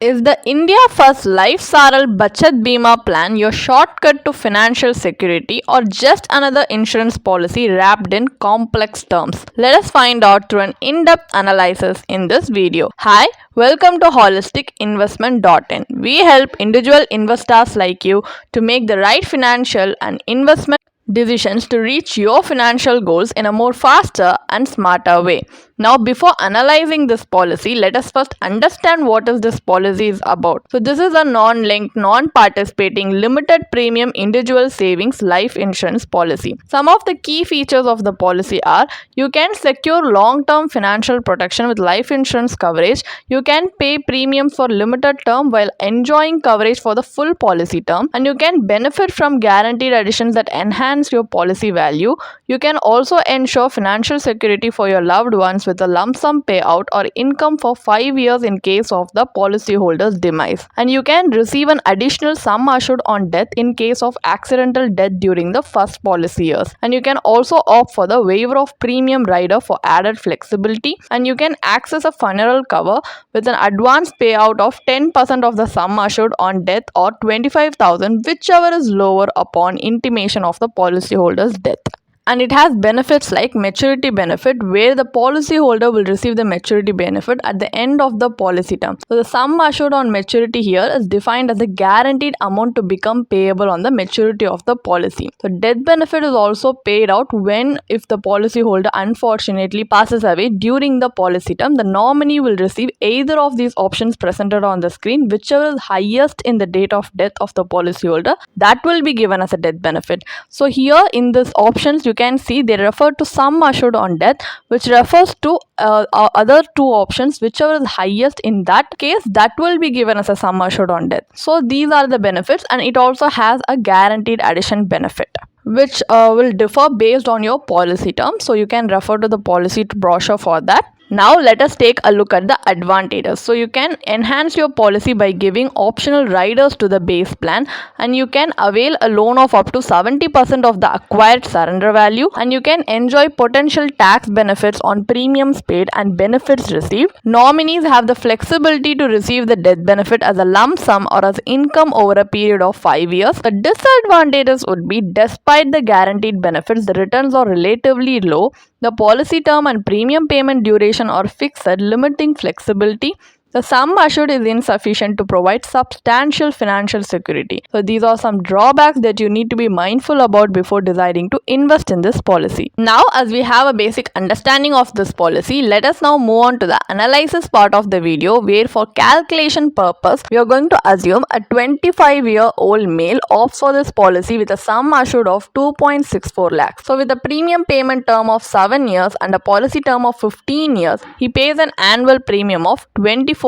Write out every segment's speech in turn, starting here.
Is the India First Life Saral Bachat Bima plan your shortcut to financial security or just another insurance policy wrapped in complex terms? Let us find out through an in-depth analysis in this video. Hi, welcome to holisticinvestment.in. We help individual investors like you to make the right financial and investment decisions to reach your financial goals in a more faster and smarter way. Now, before analyzing this policy, let us first understand what is this policy is about. So this is a non-linked, non-participating, limited premium individual savings life insurance policy. Some of the key features of the policy are: you can secure long-term financial protection with life insurance coverage. You can pay premiums for limited term while enjoying coverage for the full policy term, and you can benefit from guaranteed additions that enhance your policy value. You can also ensure financial security for your loved ones with a lump sum payout or income for 5 years in case of the policyholder's demise. And you can receive an additional sum assured on death in case of accidental death during the first policy years. And you can also opt for the waiver of premium rider for added flexibility. And you can access a funeral cover with an advance payout of 10% of the sum assured on death or 25,000, whichever is lower upon intimation of the policyholder's death. And it has benefits like maturity benefit, where the policyholder will receive the maturity benefit at the end of the policy term. So the sum assured on maturity here is defined as the guaranteed amount to become payable on the maturity of the policy. So death benefit is also paid out when, if the policyholder unfortunately passes away during the policy term, the nominee will receive either of these options presented on the screen, whichever is highest in the date of death of the policyholder, that will be given as a death benefit. So here in this options, you can see they refer to sum assured on death, which refers to other two options, whichever is highest in that case, that will be given as a sum assured on death. So these are the benefits, and it also has a guaranteed addition benefit, which will differ based on your policy term. So you can refer to the policy brochure for that. Now let us take a look at the advantages. So you can enhance your policy by giving optional riders to the base plan, and you can avail a loan of up to 70% of the acquired surrender value, and you can enjoy potential tax benefits on premiums paid and benefits received. Nominees have the flexibility to receive the death benefit as a lump sum or as income over a period of 5 years. The disadvantages would be, despite the guaranteed benefits, the returns are relatively low. The policy term and premium payment duration are fixed, limiting flexibility. The sum assured is insufficient to provide substantial financial security. So these are some drawbacks that you need to be mindful about before deciding to invest in this policy. Now, as we have a basic understanding of this policy, let us now move on to the analysis part of the video, where for calculation purpose, we are going to assume a 25-year-old male opts for this policy with a sum assured of 2.64 lakhs. So with a premium payment term of 7 years and a policy term of 15 years, he pays an annual premium of 24,000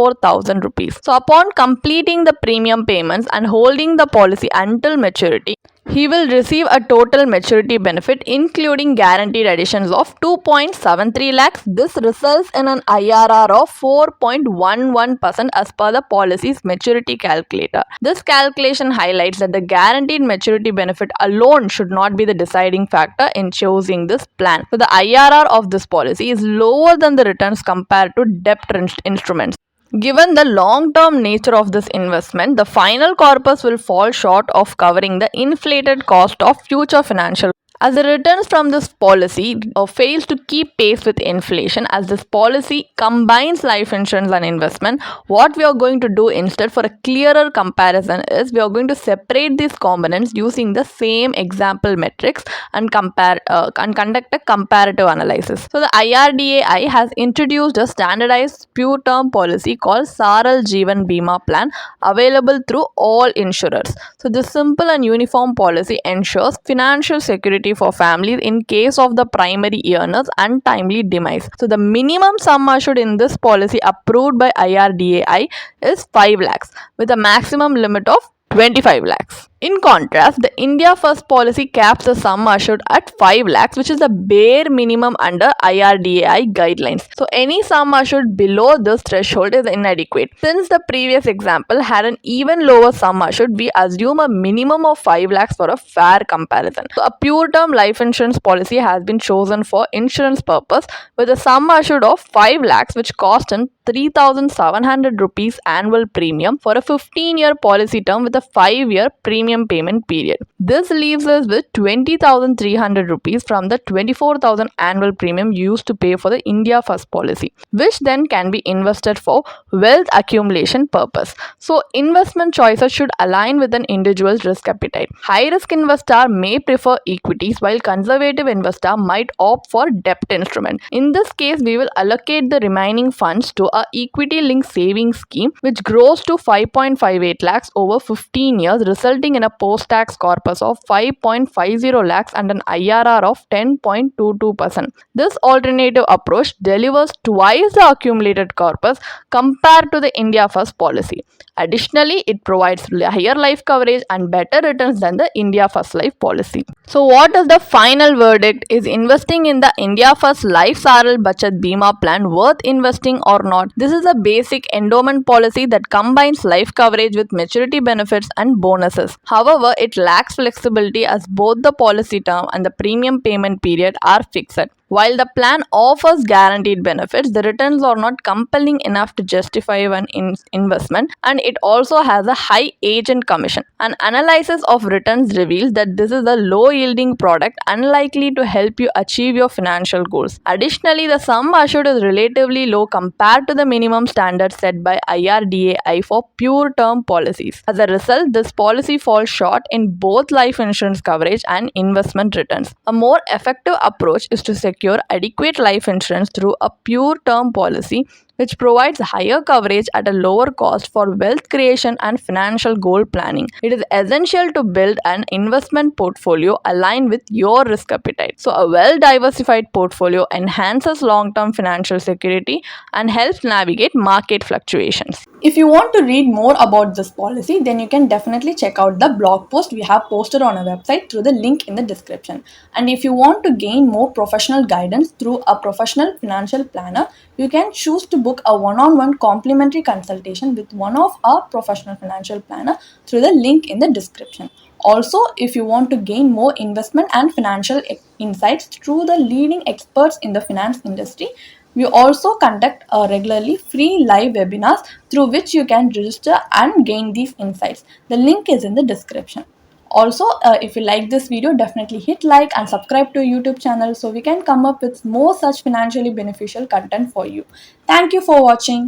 rupees. So upon completing the premium payments and holding the policy until maturity, he will receive a total maturity benefit including guaranteed additions of 2.73 lakhs. This results in an IRR of 4.11% as per the policy's maturity calculator. This calculation highlights that the guaranteed maturity benefit alone should not be the deciding factor in choosing this plan. So the IRR of this policy is lower than the returns compared to debt instruments. Given the long-term nature of this investment, the final corpus will fall short of covering the inflated cost of future financial. As the returns from this policy fails to keep pace with inflation, as this policy combines life insurance and investment, what we are going to do instead for a clearer comparison is we are going to separate these components using the same example metrics and conduct a comparative analysis. So the IRDAI has introduced a standardized pure term policy called Saral Jeevan Bima plan, available through all insurers. So this simple and uniform policy ensures financial security for families in case of the primary earner's untimely demise. So the minimum sum assured in this policy approved by IRDAI is 5 lakhs with a maximum limit of 25 lakhs. In contrast, the India First policy caps the sum assured at 5 lakhs, which is the bare minimum under IRDAI guidelines. So, any sum assured below this threshold is inadequate. Since the previous example had an even lower sum assured, we assume a minimum of 5 lakhs for a fair comparison. So, a pure term life insurance policy has been chosen for insurance purpose with a sum assured of 5 lakhs, which cost in 3,700 rupees annual premium for a 15-year policy term with a 5-year premium payment period. This leaves us with 20,300 rupees from the 24,000 annual premium used to pay for the India First policy, which then can be invested for wealth accumulation purpose. So investment choices should align with an individual's risk appetite. High risk investor may prefer equities while conservative investor might opt for debt instrument. In this case, we will allocate the remaining funds to a equity linked savings scheme which grows to 5.58 lakhs over 15 years, resulting in a post tax corpus of 5.50 lakhs and an IRR of 10.22%. This alternative approach delivers twice the accumulated corpus compared to the India First policy. Additionally, it provides higher life coverage and better returns than the India First Life policy. So, what is the final verdict? Is investing in the India First Life Saral Bachat Bima plan worth investing or not? This is a basic endowment policy that combines life coverage with maturity benefits and bonuses. However, it lacks flexibility as both the policy term and the premium payment period are fixed. While the plan offers guaranteed benefits, the returns are not compelling enough to justify an investment, and it also has a high agent commission. An analysis of returns reveals that this is a low yielding product unlikely to help you achieve your financial goals. Additionally, the sum assured is relatively low compared to the minimum standard set by IRDAI for pure term policies. As a result, this policy falls short in both life insurance coverage and investment returns. A more effective approach is to secure adequate life insurance through a pure term policy which provides higher coverage at a lower cost for wealth creation and financial goal planning. It is essential to build an investment portfolio aligned with your risk appetite. So, a well diversified portfolio enhances long term financial security and helps navigate market fluctuations. If you want to read more about this policy, then you can definitely check out the blog post we have posted on our website through the link in the description. And if you want to gain more professional guidance through a professional financial planner, you can choose to book a one-on-one complimentary consultation with one of our professional financial planner through the link in the description. Also, if you want to gain more investment and financial insights through the leading experts in the finance industry, we also conduct regularly free live webinars through which you can register and gain these insights. The link is in the description. Also, if you like this video, definitely hit like and subscribe to our YouTube channel so we can come up with more such financially beneficial content for you. Thank you for watching.